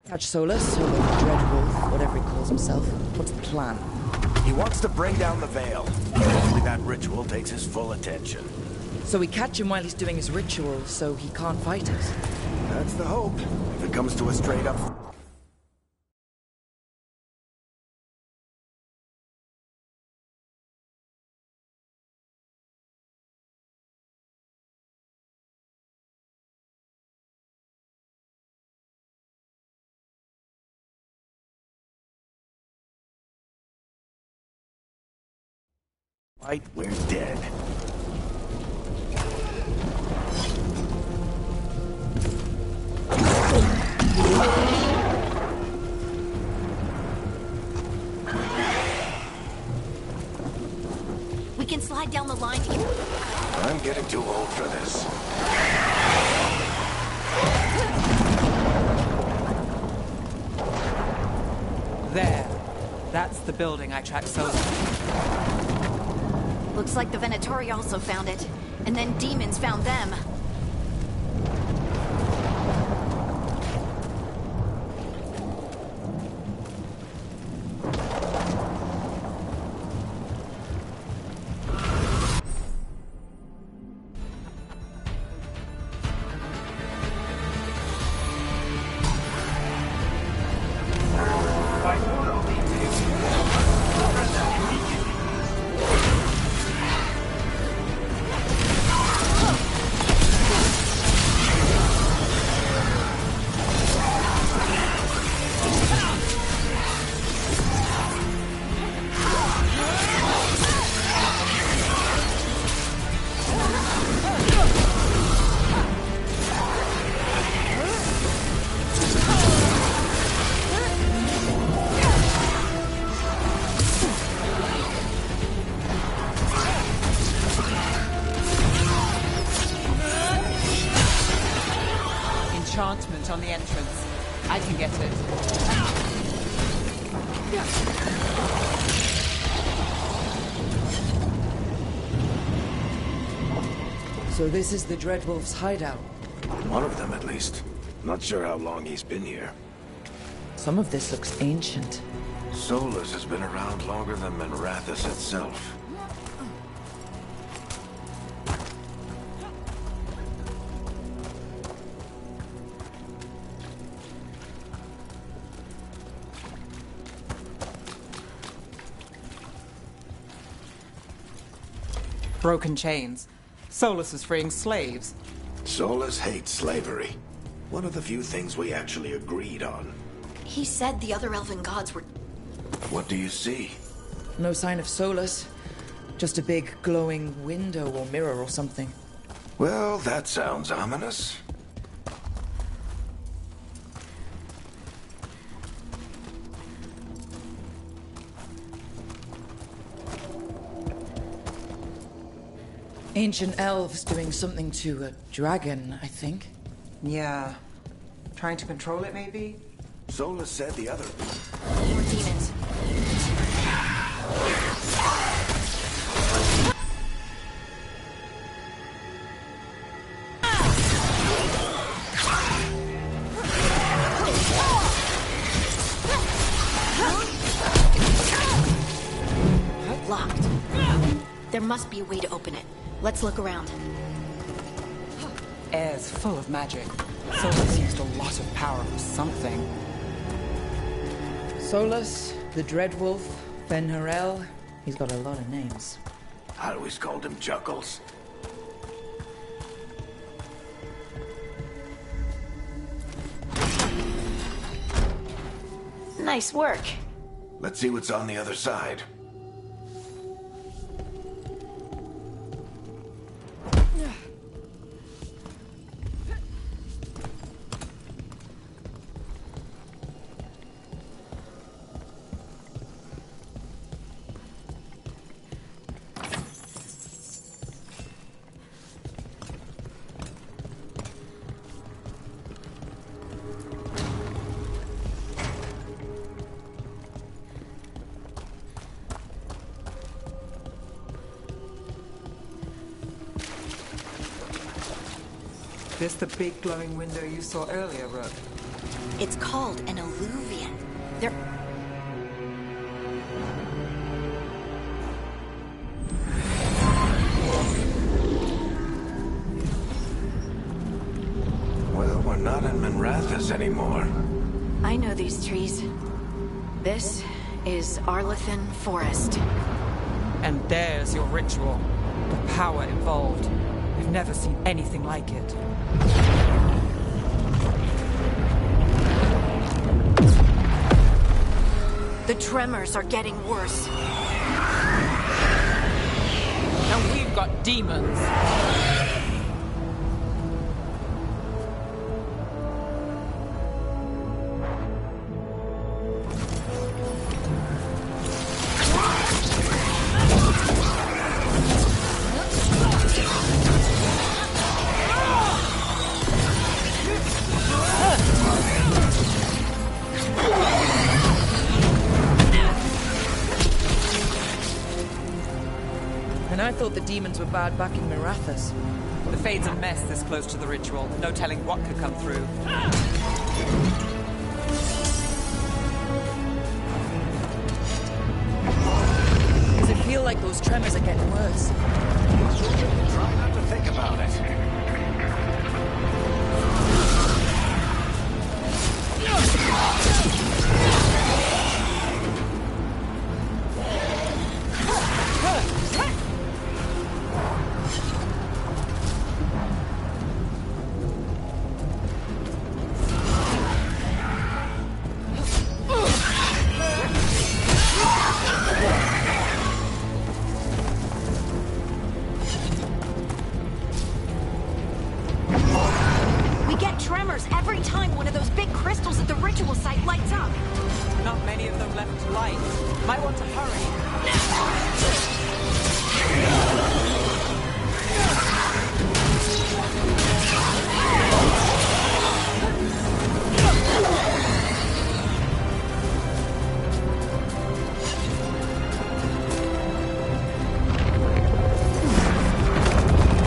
Catch Solus, or the Dreadwolf, whatever he calls himself. What's the plan? He wants to bring down the veil. Only that ritual takes his full attention. So we catch him while he's doing his ritual, so he can't fight us. That's the hope. If it comes to a straight up... fight, we're dead. We can slide down the line. I'm getting too old for this. There. That's the building I tracked Solus. Looks like the Venatori also found it. And then demons found them. Enchantment on the entrance. I can get it. So this is the Dreadwolf's hideout. One of them, at least. Not sure how long he's been here. Some of this looks ancient. Solus has been around longer than Minrathous itself. Broken chains. Solus is freeing slaves. Solus hates slavery. One of the few things we actually agreed on. He said the other elven gods were... What do you see? No sign of Solus. Just a big glowing window or mirror or something. Well, that sounds ominous. Ancient elves doing something to a dragon, I think. Yeah. Trying to control it, maybe? Solus said the other... More demons. Locked. There must be a way to open it. Let's look around. Air's full of magic. Solus used a lot of power for something. Solus, the Dreadwolf, Ben-Harel. He's got a lot of names. I always called him Chuckles. Nice work. Let's see what's on the other side. This the big glowing window you saw earlier, Rook? It's called an alluvian. They're... Well, we're not in Minrathous anymore. I know these trees. This is Arlethan Forest. And there's your ritual. The power involved. I've never seen anything like it. The tremors are getting worse. And we've got demons. And I thought the demons were bad back in Minrathous. The Fade's a mess this close to the ritual. No telling what could come through. Does it feel like those tremors are getting worse? Try not to think about it. We get tremors every time one of those big crystals at the ritual site lights up. Not many of them left to light. Might want to hurry.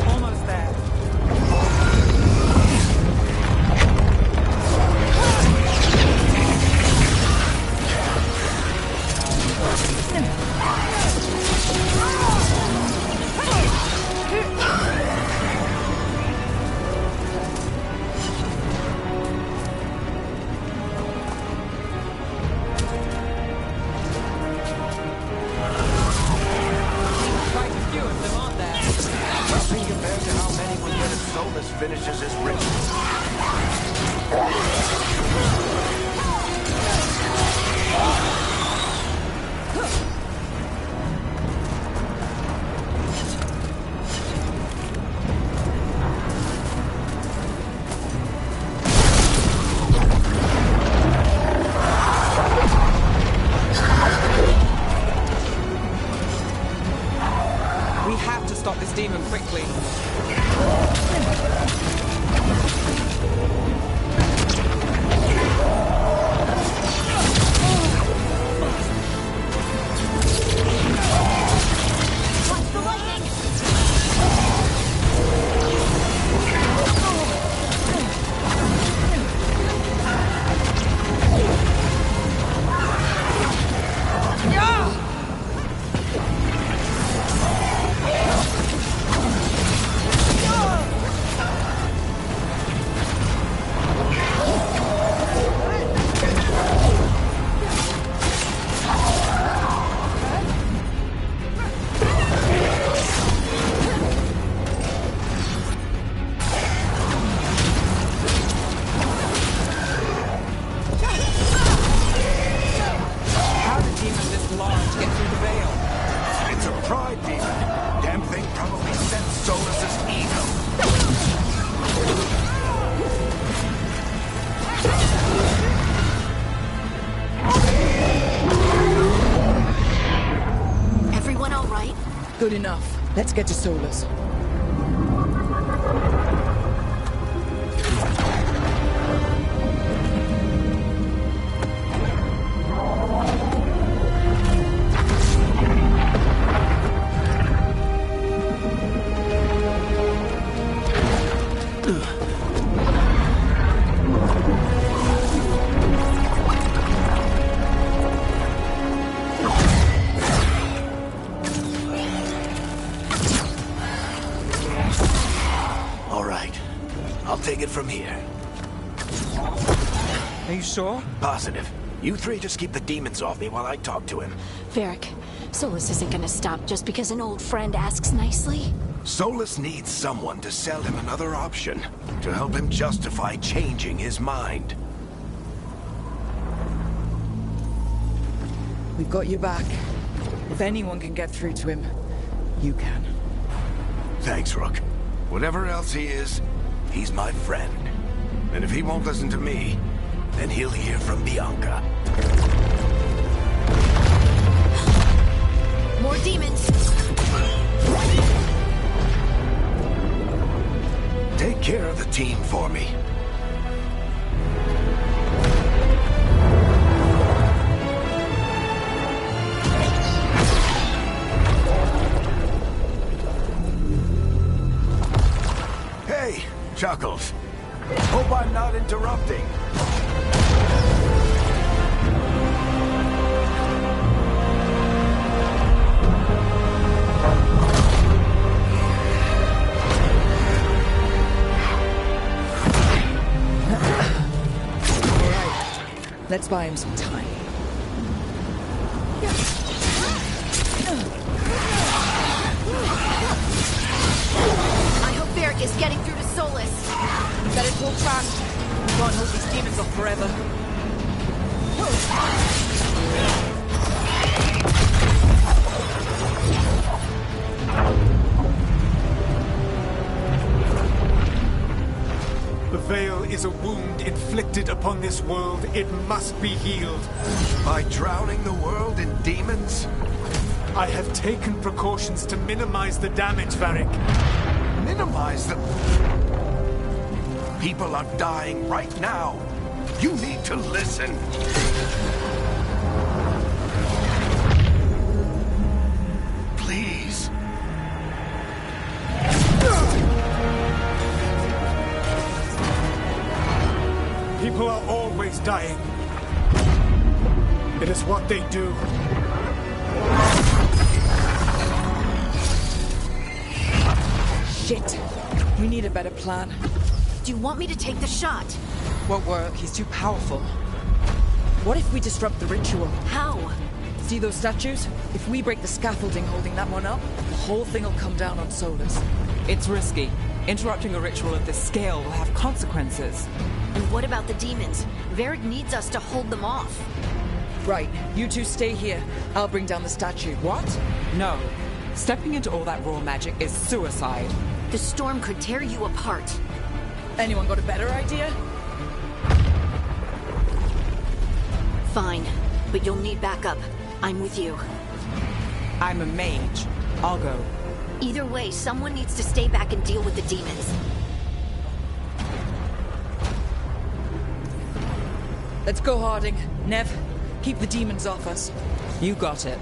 Almost there. Quite a few of them, aren't there? Nothing compared to how many we get if Solus finishes his ritual. We have to stop this demon quickly. Watch the lightning! How did demons this large get through the veil? It's a pride demon. Damn thing probably sensed Solus's ego. Everyone all right? Good enough. Let's get to Solus. from here. Are you sure? Positive. You three just keep the demons off me while I talk to him. Varric, Solus isn't gonna stop just because an old friend asks nicely. Solus needs someone to sell him another option, to help him justify changing his mind. We've got you back. If anyone can get through to him, you can. Thanks, Rook. Whatever else he is, he's my friend. And if he won't listen to me, then he'll hear from Bianca. More demons! Take care of the team for me. Hey, Chuckles. Hope I'm not interrupting. Let's buy him some time. I hope Varric is getting through to Solus. Better talk fast. Can't hold these demons off forever. The veil is a wound inflicted upon this world. It must be healed. By drowning the world in demons? I have taken precautions to minimize the damage, Varric. Minimize the... People are dying right now. You need to listen. Please. People are always dying. It is what they do. Shit. We need a better plan. Do you want me to take the shot? Won't work. He's too powerful. What if we disrupt the ritual? How? See those statues? If we break the scaffolding holding that one up, the whole thing will come down on Solus. It's risky. Interrupting a ritual of this scale will have consequences. And what about the demons? Varric needs us to hold them off. Right, you two stay here. I'll bring down the statue. What? No. Stepping into all that raw magic is suicide. The storm could tear you apart. Anyone got a better idea? Fine, but you'll need backup. I'm with you. I'm a mage. I'll go. Either way, someone needs to stay back and deal with the demons. Let's go, Harding. Nev, keep the demons off us. You got it.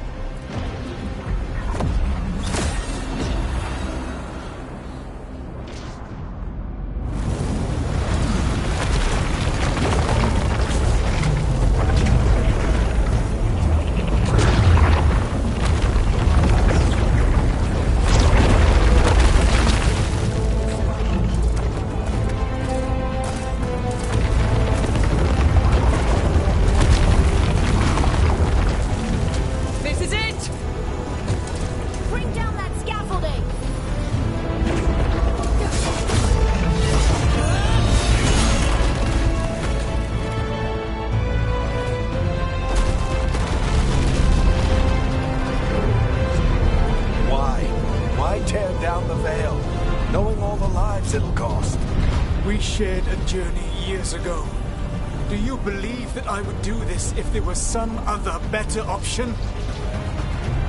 Shared a journey years ago. Do you believe that I would do this if there was some other better option?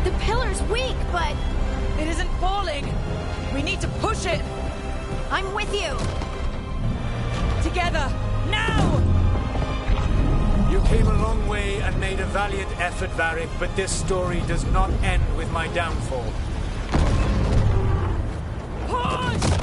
The pillar's weak, but... It isn't falling! We need to push it! I'm with you! Together! Now! You came a long way and made a valiant effort, Varric, but this story does not end with my downfall. Push!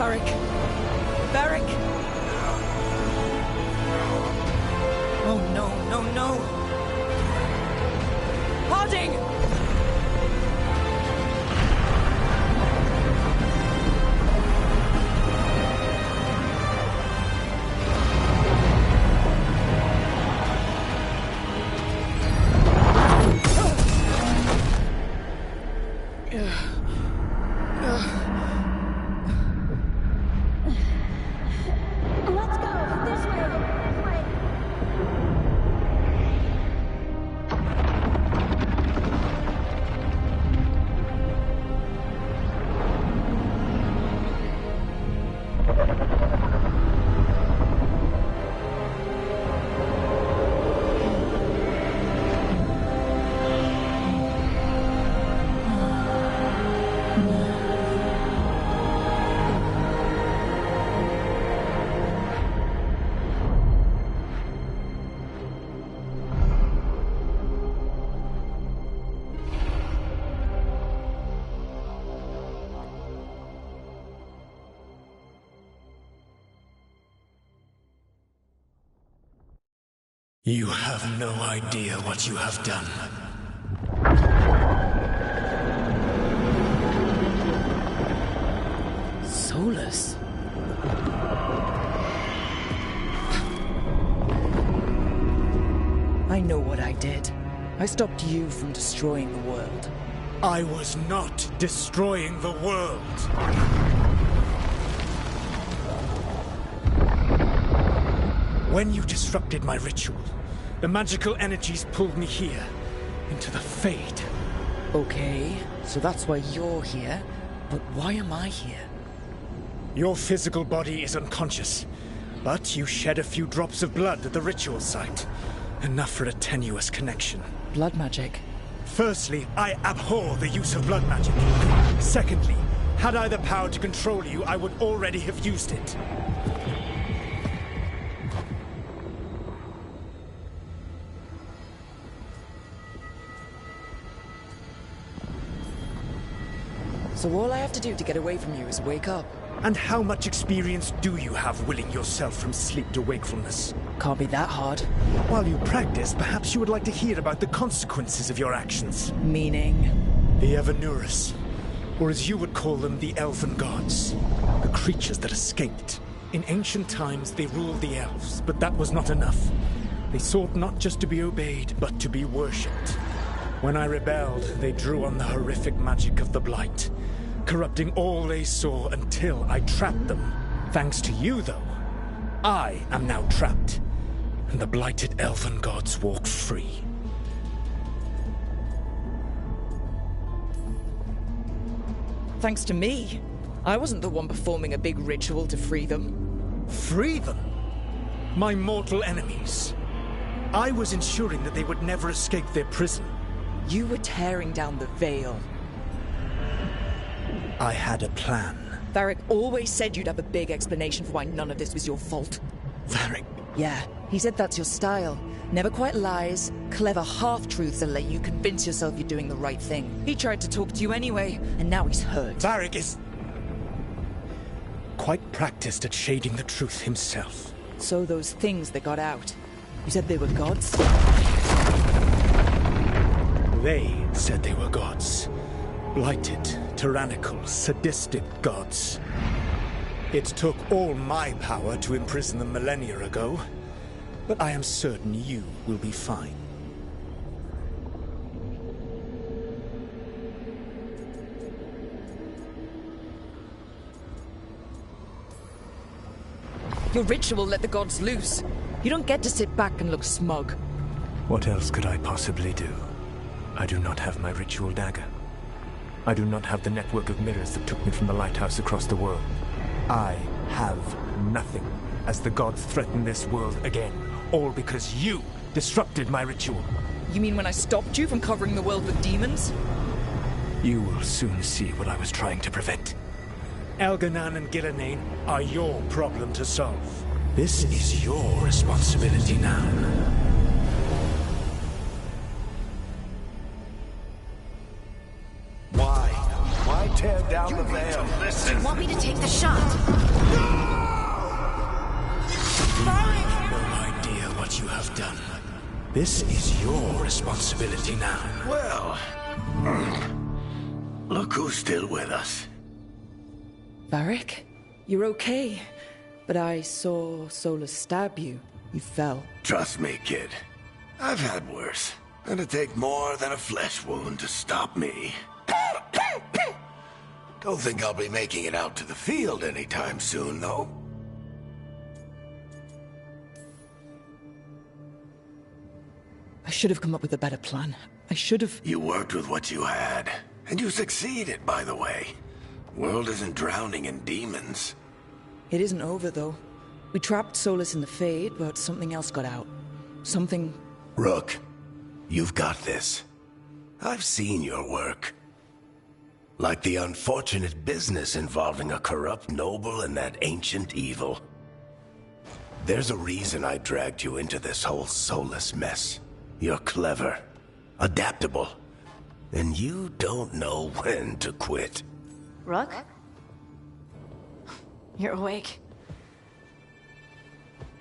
Varric! Varric! Oh no, no, no! Harding! Let's go! This way! This way! You have no idea what you have done. Solus? I know what I did. I stopped you from destroying the world. I was not destroying the world. When you disrupted my ritual, the magical energies pulled me here, into the Fade. Okay, so that's why you're here. But why am I here? Your physical body is unconscious, but you shed a few drops of blood at the ritual site. Enough for a tenuous connection. Blood magic? Firstly, I abhor the use of blood magic. Secondly, had I the power to control you, I would already have used it. So all I have to do to get away from you is wake up. And how much experience do you have willing yourself from sleep to wakefulness? Can't be that hard. While you practice, perhaps you would like to hear about the consequences of your actions. Meaning? The Evanurus, or as you would call them, the Elven Gods. The creatures that escaped. In ancient times, they ruled the elves, but that was not enough. They sought not just to be obeyed, but to be worshipped. When I rebelled, they drew on the horrific magic of the Blight, corrupting all they saw until I trapped them. Thanks to you, though, I am now trapped, and the blighted Elven Gods walk free. Thanks to me. I wasn't the one performing a big ritual to free them. Free them? My mortal enemies. I was ensuring that they would never escape their prison. You were tearing down the veil. I had a plan. Varric always said you'd have a big explanation for why none of this was your fault. Varric? Yeah, he said that's your style. Never quite lies, clever half-truths that let you convince yourself you're doing the right thing. He tried to talk to you anyway, and now he's hurt. Varric is quite practiced at shading the truth himself. So those things that got out, you said they were gods? They said they were gods. Blighted, tyrannical, sadistic gods. It took all my power to imprison them millennia ago, but I am certain you will be fine. Your ritual let the gods loose. You don't get to sit back and look smug. What else could I possibly do? I do not have my ritual dagger. I do not have the network of mirrors that took me from the lighthouse across the world. I have nothing as the gods threaten this world again, all because you disrupted my ritual. You mean when I stopped you from covering the world with demons? You will soon see what I was trying to prevent. Elganan and Gillenane are your problem to solve. This is your responsibility now. Why? Why tear down the veil? Listen. listen. Want me to take the shot? No idea what you have done. This is your responsibility now. Well, look who's still with us. Varric? You're okay. But I saw Solus stab you. You fell. Trust me, kid. I've had worse. It'd take more than a flesh wound to stop me. Don't think I'll be making it out to the field anytime soon, though. I should have come up with a better plan. I should have... You worked with what you had. And you succeeded, by the way. World isn't drowning in demons. It isn't over, though. We trapped Solus in the Fade, but something else got out. Something... Rook, you've got this. I've seen your work. Like the unfortunate business involving a corrupt noble and that ancient evil. There's a reason I dragged you into this whole Solus mess. You're clever, adaptable, and you don't know when to quit. Rook? You're awake.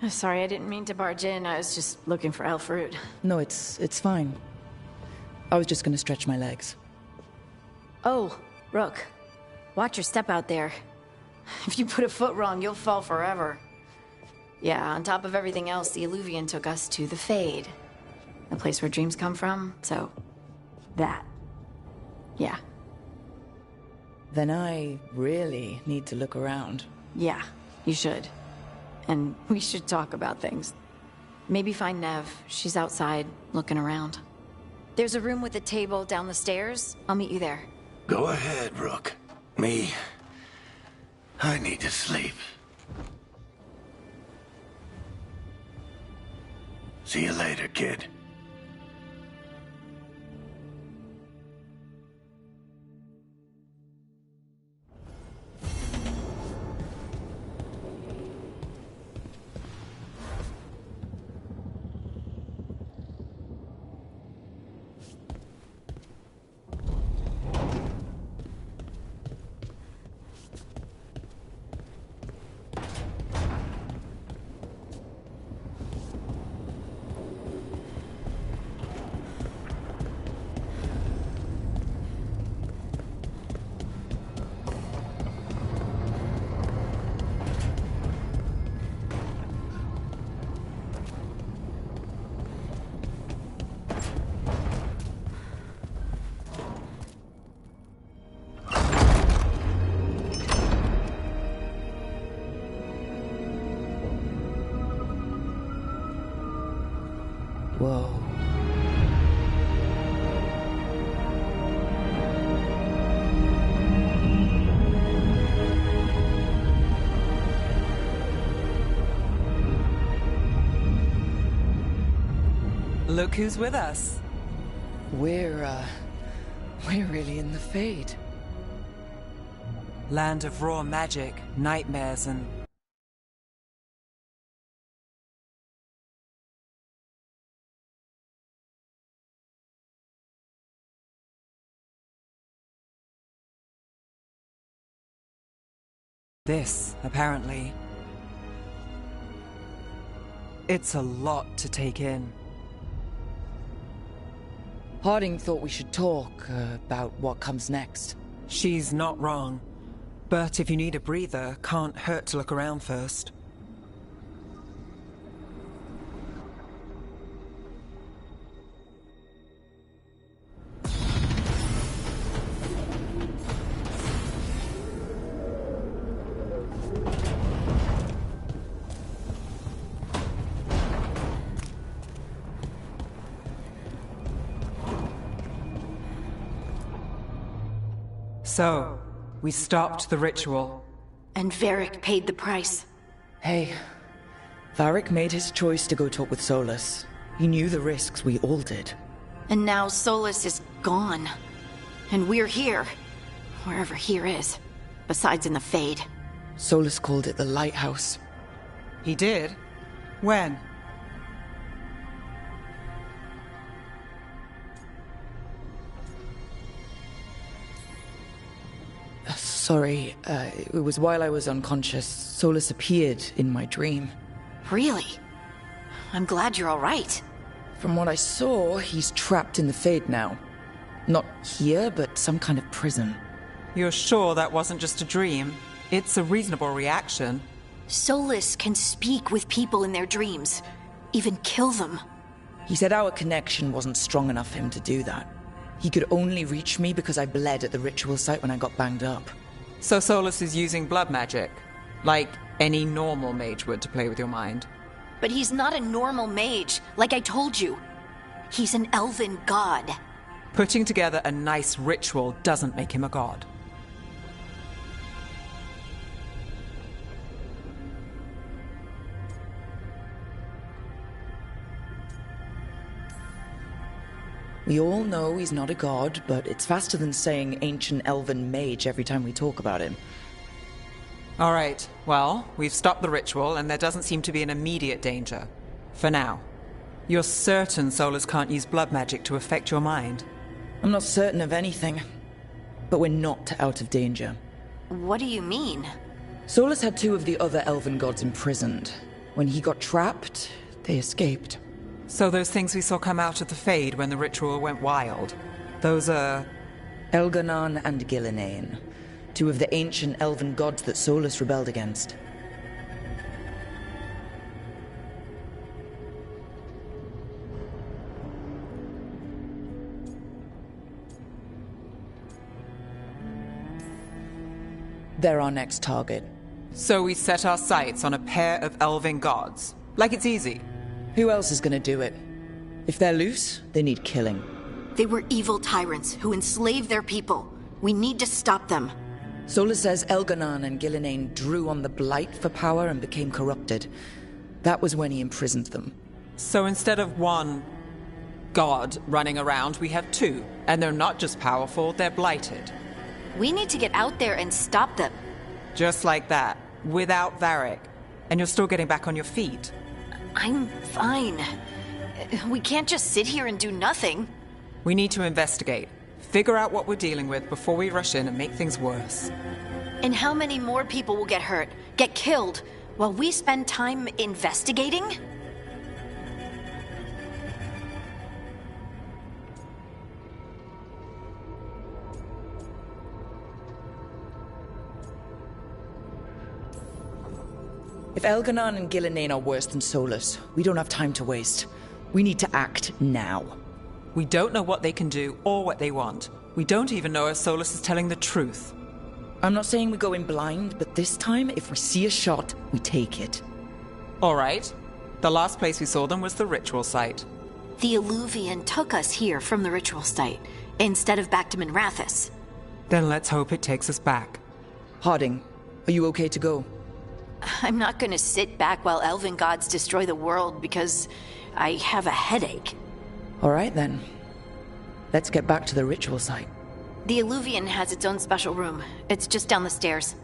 Sorry, I didn't mean to barge in. I was just looking for elf fruit. No, it's fine. I was just gonna stretch my legs. Oh, Rook. Watch your step out there. If you put a foot wrong, you'll fall forever. Yeah, on top of everything else, the Illuvian took us to the Fade. The place where dreams come from, so... that. Yeah. Then I really need to look around. Yeah, you should. And we should talk about things. Maybe find Nev. She's outside, looking around. There's a room with a table down the stairs. I'll meet you there. Go ahead, Rook. Me, I need to sleep. See you later, kid. Whoa. Look who's with us. We're really in the Fade. Land of raw magic, nightmares, and... this, apparently. It's a lot to take in. Harding thought we should talk about what comes next. She's not wrong. But if you need a breather, can't hurt to look around first. So, we stopped the ritual. And Varric paid the price. Hey, Varric made his choice to go talk with Solus. He knew the risks, we all did. And now Solus is gone. And we're here. Wherever here is. Besides in the Fade. Solus called it the Lighthouse. He did? When? Sorry, it was while I was unconscious. Solus appeared in my dream. Really? I'm glad you're all right. From what I saw, he's trapped in the Fade now. Not here, but some kind of prison. You're sure that wasn't just a dream? It's a reasonable reaction. Solus can speak with people in their dreams, even kill them. He said our connection wasn't strong enough for him to do that. He could only reach me because I bled at the ritual site when I got banged up. So Solus is using blood magic, like any normal mage would to play with your mind. But he's not a normal mage, like I told you. He's an elven god. Putting together a nice ritual doesn't make him a god. We all know he's not a god, but it's faster than saying ancient elven mage every time we talk about him. All right, well, we've stopped the ritual and there doesn't seem to be an immediate danger. For now. You're certain Solus can't use blood magic to affect your mind? I'm not certain of anything, but we're not out of danger. What do you mean? Solus had 2 of the other elven gods imprisoned. When he got trapped, they escaped. So those things we saw come out of the Fade when the ritual went wild, those are... Elganon and Gillinane, 2 of the ancient elven gods that Solus rebelled against. They're our next target. So we set our sights on a pair of elven gods. Like it's easy. Who else is gonna do it? If they're loose, they need killing. They were evil tyrants who enslaved their people. We need to stop them. Solus says Elganon and Gillinane drew on the Blight for power and became corrupted. That was when he imprisoned them. So instead of one god running around, we have 2. And they're not just powerful, they're blighted. We need to get out there and stop them. Just like that, without Varric. And you're still getting back on your feet. I'm fine. We can't just sit here and do nothing. We need to investigate. Figure out what we're dealing with before we rush in and make things worse. And how many more people will get hurt, get killed, while we spend time investigating? If Elganon and Gillinane are worse than Solus, we don't have time to waste. We need to act now. We don't know what they can do or what they want. We don't even know if Solus is telling the truth. I'm not saying we go in blind, but this time, if we see a shot, we take it. All right. The last place we saw them was the ritual site. The Illuvian took us here from the ritual site, instead of back to Minrathous. Then let's hope it takes us back. Harding, are you okay to go? I'm not gonna sit back while elven gods destroy the world because I have a headache. All right, then. Let's get back to the ritual site. The Illuvian has its own special room. It's just down the stairs.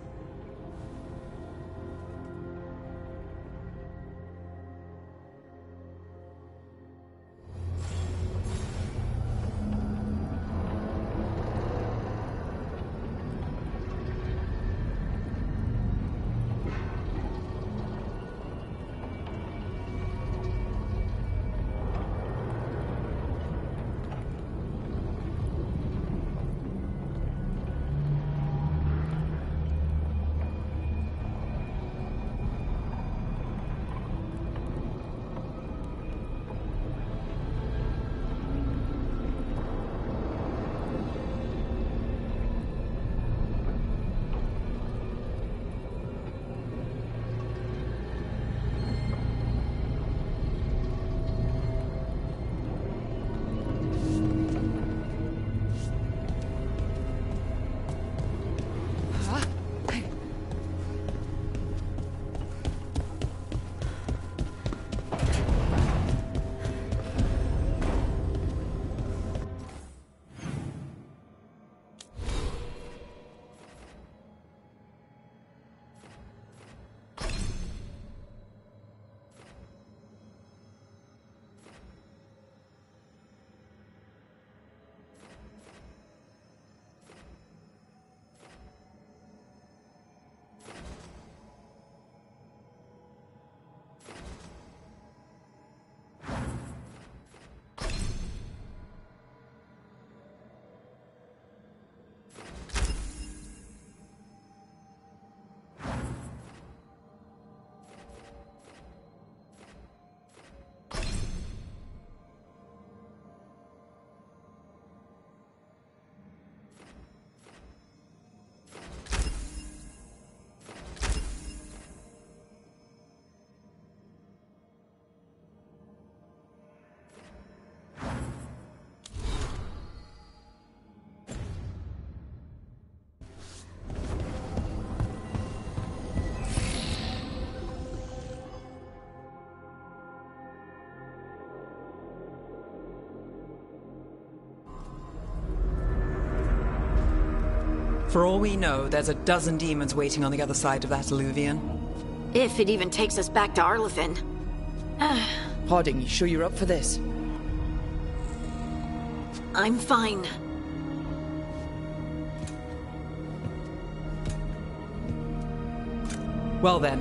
For all we know, there's a dozen demons waiting on the other side of that alluvion. If it even takes us back to Arlathan. Harding, you sure you're up for this? I'm fine. Well then.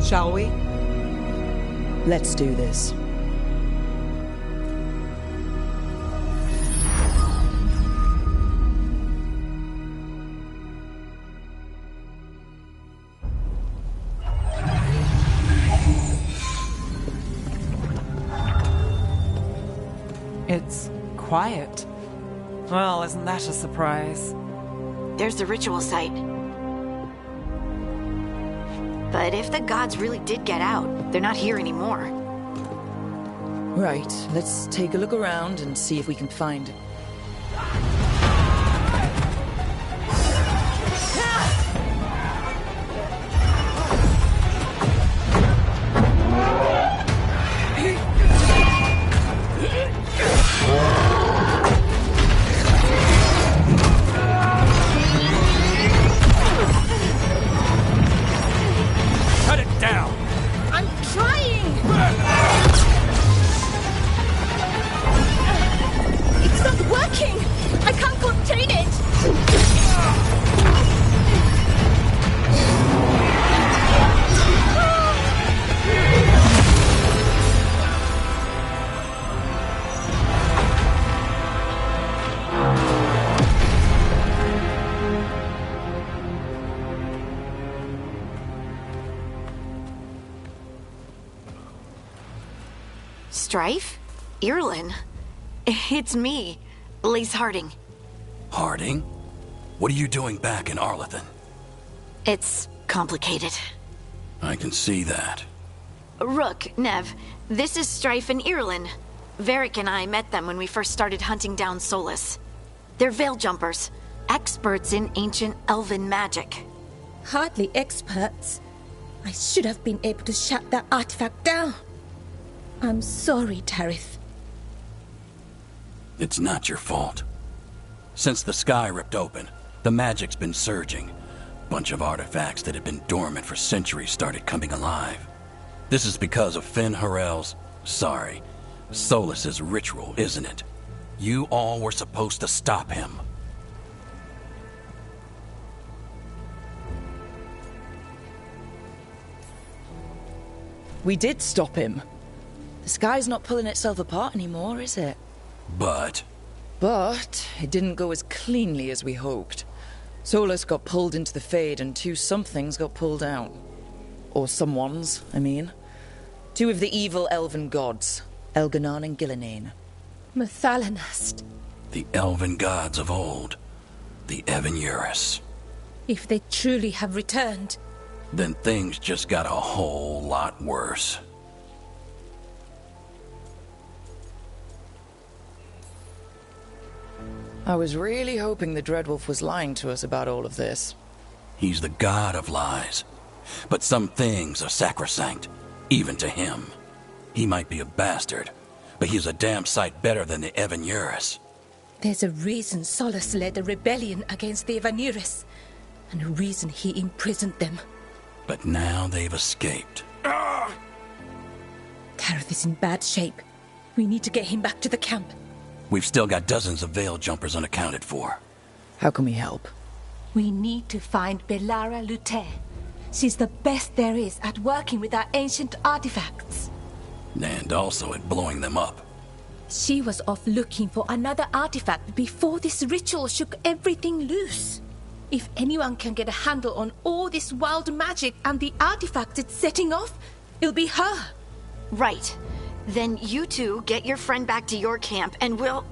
Shall we? Let's do this. It's quiet. Well, isn't that a surprise? There's the ritual site. But if the gods really did get out, they're not here anymore. Right, let's take a look around and see if we can find... Cut it down! I'm trying! It's not working! I can't contain it! Strife? Irlin? It's me, Lace Harding. Harding? What are you doing back in Arlathan? It's complicated. I can see that. Rook, Nev, this is Strife and Irlin. Varric and I met them when we first started hunting down Solus. They're veil jumpers, experts in ancient elven magic. Hardly experts. I should have been able to shut that artifact down. I'm sorry, Tarith. It's not your fault. Since the sky ripped open, the magic's been surging. Bunch of artifacts that had been dormant for centuries started coming alive. This is because of Finn Harel's... Solus's ritual, isn't it? You all were supposed to stop him. We did stop him. The sky's not pulling itself apart anymore, is it? But it didn't go as cleanly as we hoped. Solus got pulled into the Fade and two somethings got pulled out. Or someones, I mean. Two of the evil elven gods, Elganon and Gillinane. Mathalanast. the elven gods of old, the Evan-Urus. If they truly have returned, Then things just got a whole lot worse. I was really hoping the Dreadwolf was lying to us about all of this. He's the god of lies. But some things are sacrosanct, even to him. He might be a bastard, but he's a damn sight better than the Evan-Urus. there's a reason Solus led a rebellion against the Evan-Urus, and a reason he imprisoned them. But now they've escaped. Tareth is in bad shape. We need to get him back to the camp. We've still got dozens of veil jumpers unaccounted for. How can we help? We need to find Belara Lute. She's the best there is at working with our ancient artifacts. And also at blowing them up. She was off looking for another artifact before this ritual shook everything loose. If anyone can get a handle on all this wild magic and the artifacts it's setting off, it'll be her. Right. Then you two get your friend back to your camp and we'll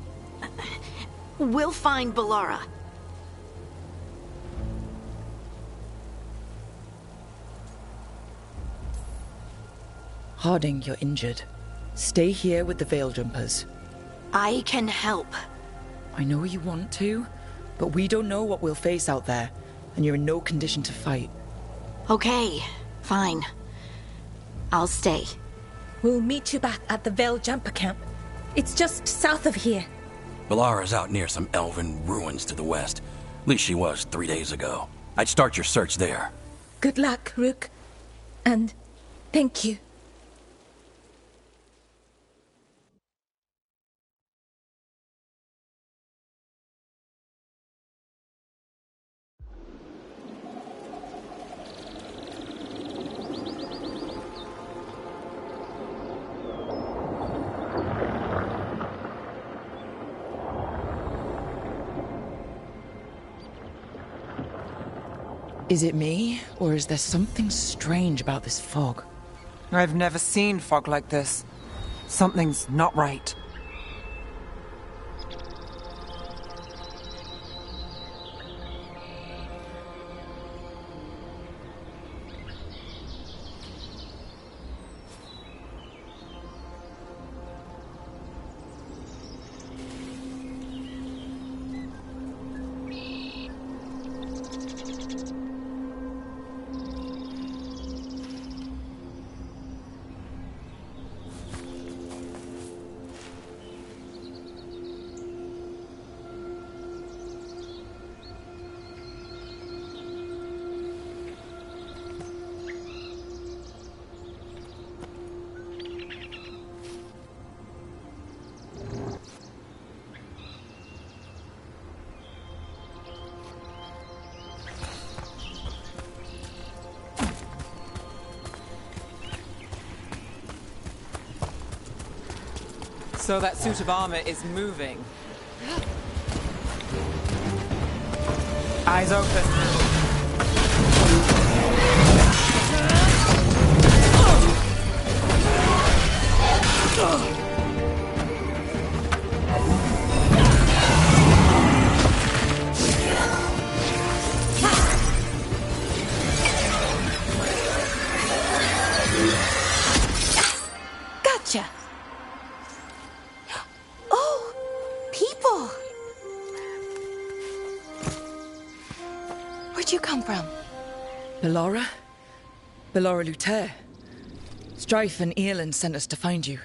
find Belara. Harding, you're injured. Stay here with the Veil Jumpers. I can help. I know you want to, but we don't know what we'll face out there, and you're in no condition to fight. Okay, fine. I'll stay. We'll meet you back at the Veil Jumper camp. It's just south of here. Valara's out near some elven ruins to the west. At least she was 3 days ago. I'd start your search there. Good luck, Rook. And thank you. Is it me, or is there something strange about this fog? I've never seen fog like this. Something's not right. So that suit of armor is moving. Eyes open. Gotcha. Oh, people. Where'd you come from? Bellara? Bellara Luther. Strife and Earlin sent us to find you.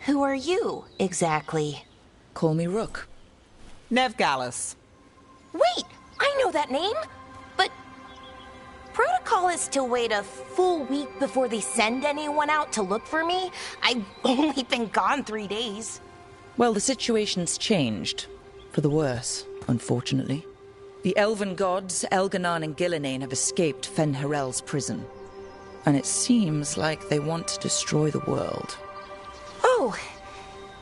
Who are you, exactly? Call me Rook. Nev Gallus. Wait, I know that name, but protocol is to wait a full week before they send anyone out to look for me. I've only been gone 3 days. Well, the situation's changed. For the worse, unfortunately. The elven gods, Elganon and Gillinane, have escaped Fen'Harel's prison. And it seems like they want to destroy the world. Oh,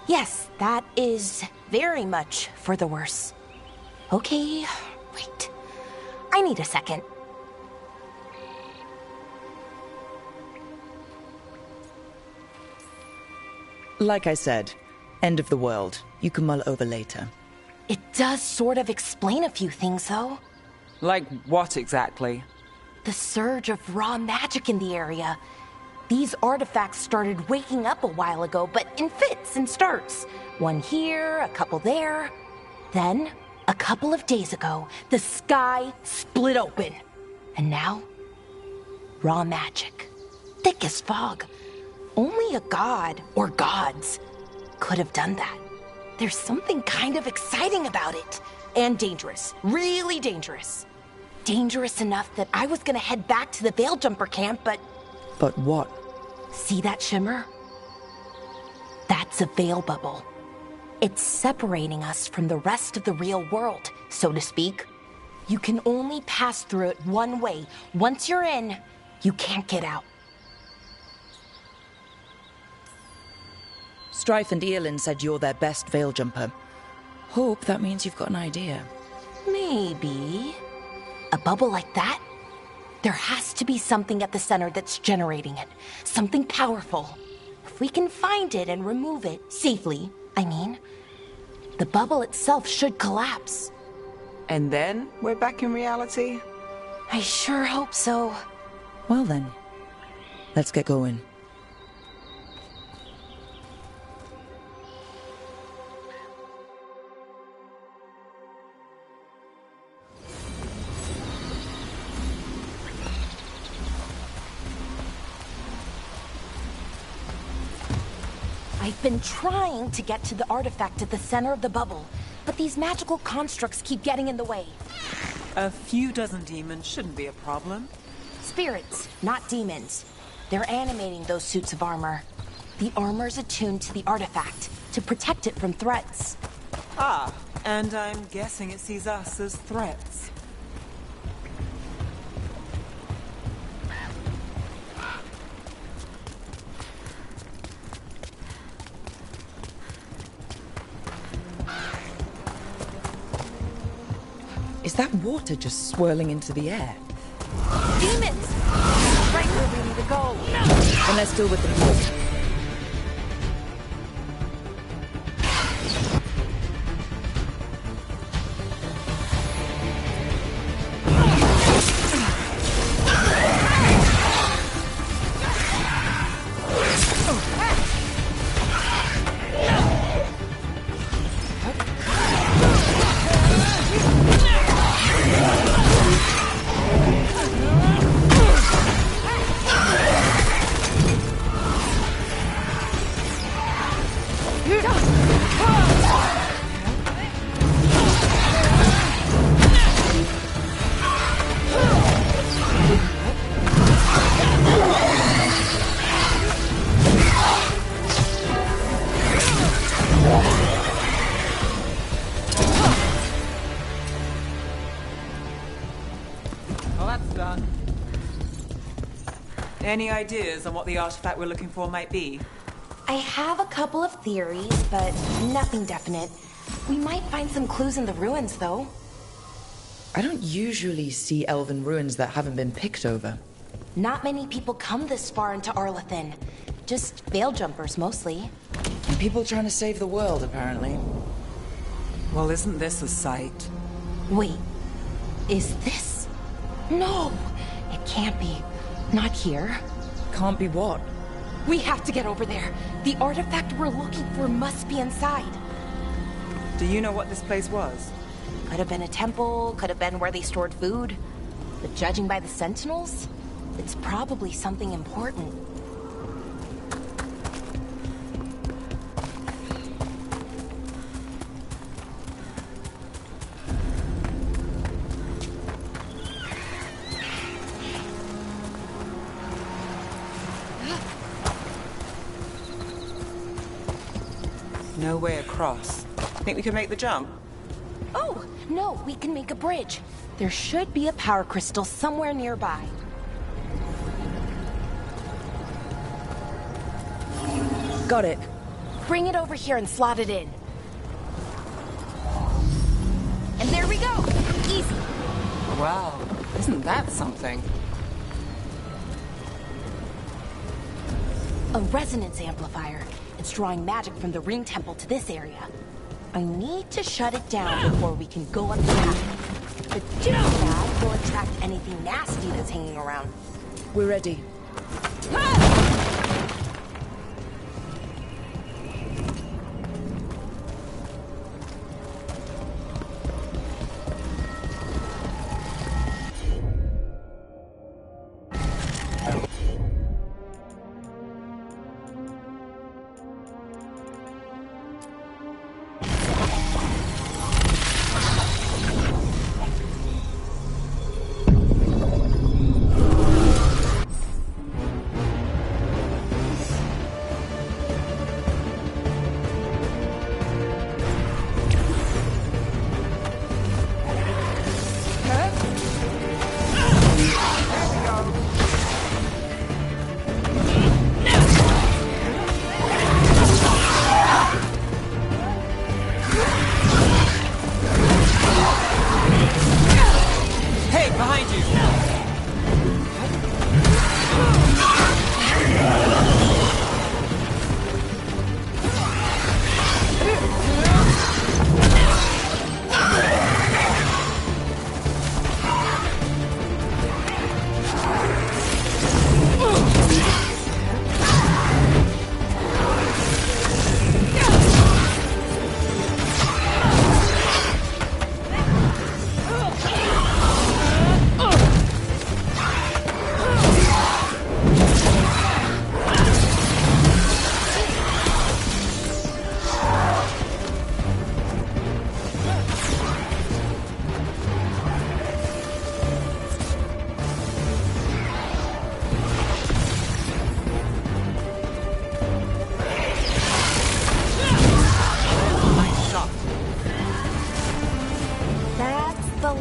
yes, that is very much for the worse. Okay, wait. I need a second. Like I said, end of the world. You can mull over later. It does sort of explain a few things, though. Like what exactly? The surge of raw magic in the area. These artifacts started waking up a while ago, but in fits and starts. One here, a couple there. Then, a couple of days ago, the sky split open. And now, raw magic. Thick as fog. Only a god, or gods, could have done that. There's something kind of exciting about it. And dangerous. Really dangerous. Dangerous enough that I was gonna head back to the Veil Jumper camp, but... But what? See that shimmer? That's a veil bubble. It's separating us from the rest of the real world, so to speak. You can only pass through it one way. Once you're in, you can't get out. Strife and Earlin said you're their best veil jumper. Hope that means you've got an idea. Maybe. A bubble like that? There has to be something at the center that's generating it. Something powerful. If we can find it and remove it, safely, I mean, the bubble itself should collapse. And then we're back in reality? I sure hope so. Well then, let's get going. I I've been trying to get to the artifact at the center of the bubble, but these magical constructs keep getting in the way. A few dozen demons shouldn't be a problem. Spirits, not demons. They're animating those suits of armor. The armor's attuned to the artifact, to protect it from threats. Ah, and I'm guessing it sees us as threats. Is that water just swirling into the air? Demons! Right where we need to go. And they're still with them. Any ideas on what the artifact we're looking for might be? I have a couple of theories, but nothing definite. We might find some clues in the ruins, though. I don't usually see elven ruins that haven't been picked over. Not many people come this far into Arlathan. Just veil jumpers, mostly. And people trying to save the world, apparently. Well, isn't this a sight? Wait, is this? No, it can't be. Not here. Can't be what? We have to get over there. The artifact we're looking for must be inside. Do you know what this place was? Could have been a temple, could have been where they stored food. But judging by the sentinels, it's probably something important. No way across. Think we can make the jump? Oh, no, we can make a bridge. There should be a power crystal somewhere nearby. Got it. Bring it over here and slot it in. And there we go! Easy. Wow, isn't that something? A resonance amplifier. It's drawing magic from the ring temple to this area. I need to shut it down before we can go up the path. But doing that will attract anything nasty that's hanging around. We're ready.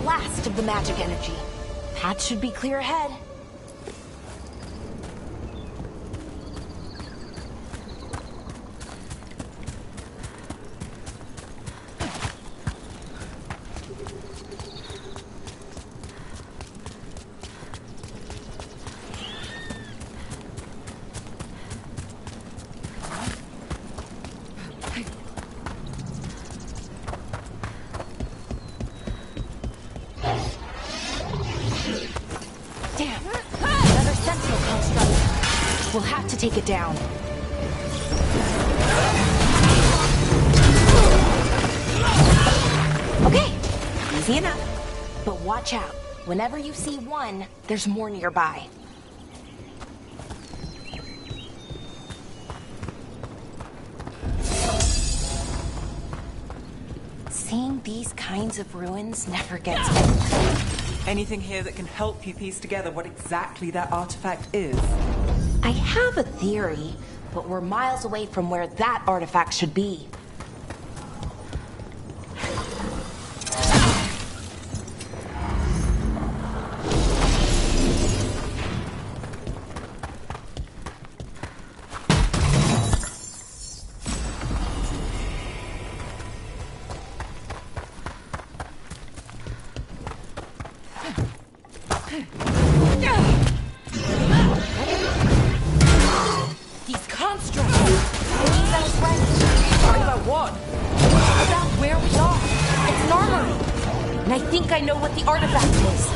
last of the magic energy. Path should be clear ahead. Damn! Another sentinel construct. We'll have to take it down. Okay, easy enough. But watch out. Whenever you see one, there's more nearby. Seeing these kinds of ruins never gets old. Anything here that can help you piece together what exactly that artifact is? I have a theory, but we're miles away from where that artifact should be. These constructs! It means I was right. Sorry about what? About where we are. It's an armory. And I think I know what the artifact is.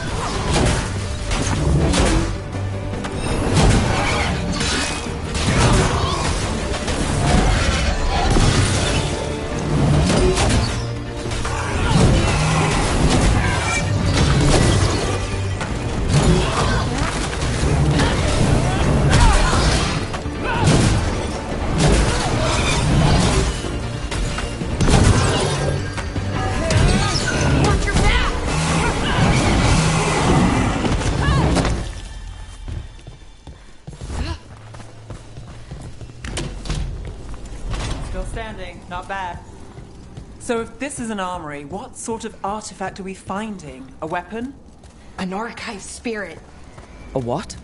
Watch your back! Still standing. Not bad. So if this is an armory, what sort of artifact are we finding? A weapon? An archive spirit. A what?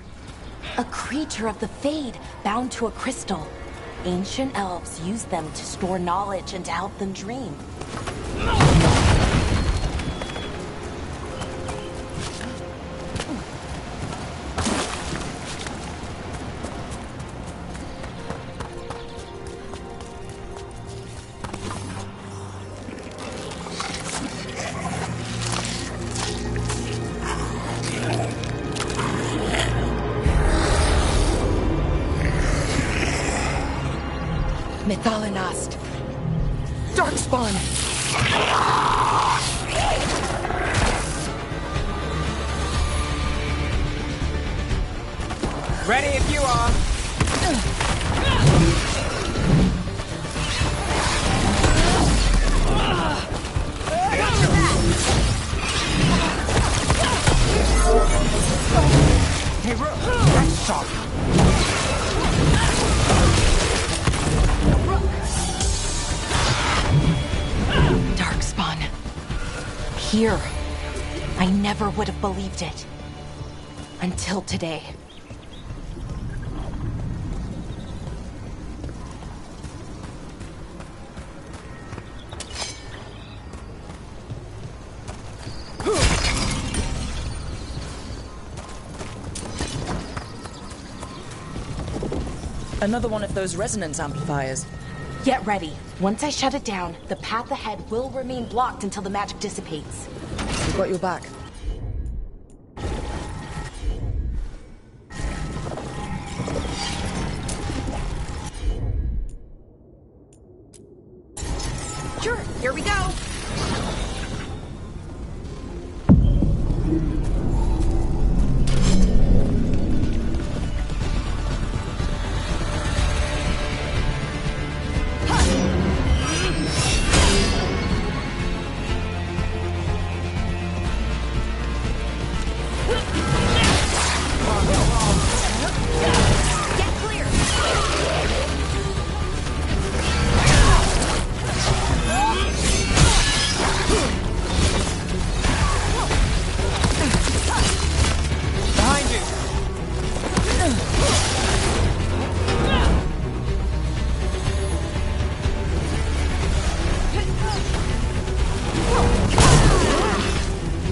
A creature of the Fade, bound to a crystal. Ancient elves used them to store knowledge and to help them dream. Methalinast. Darkspawn. Ready if you are. Hey, Rook, that's sharp. Darkspawn. Here. I never would have believed it. Until today. Another one of those resonance amplifiers. Get ready. Once I shut it down, the path ahead will remain blocked until the magic dissipates. We've got your back. Sure, here we go. Get clear.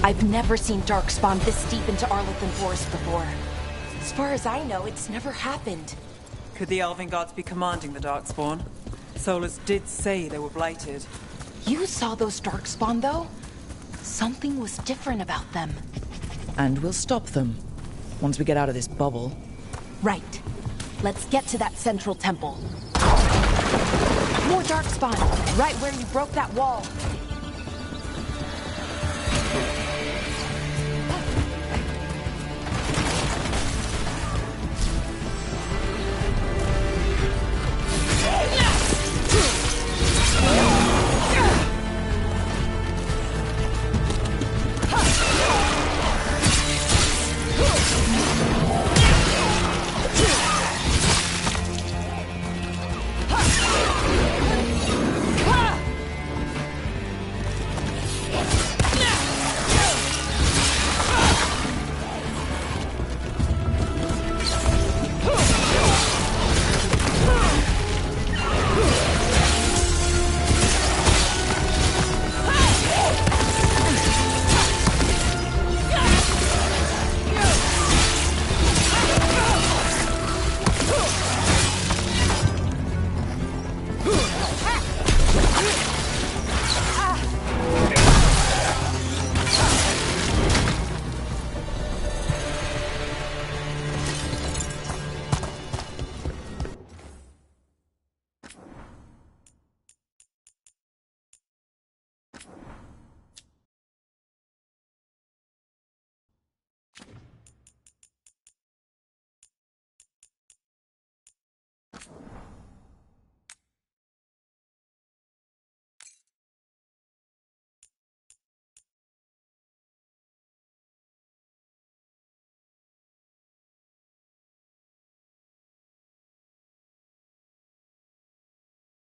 I've never seen Darkspawn this deep into Arlathan Forest before. As far as I know, it's never happened. Could the Elven Gods be commanding the Darkspawn? Solus did say they were blighted. You saw those Darkspawn, though? Something was different about them. And we'll stop them, once we get out of this bubble. Right. Let's get to that central temple. More Darkspawn, right where you broke that wall.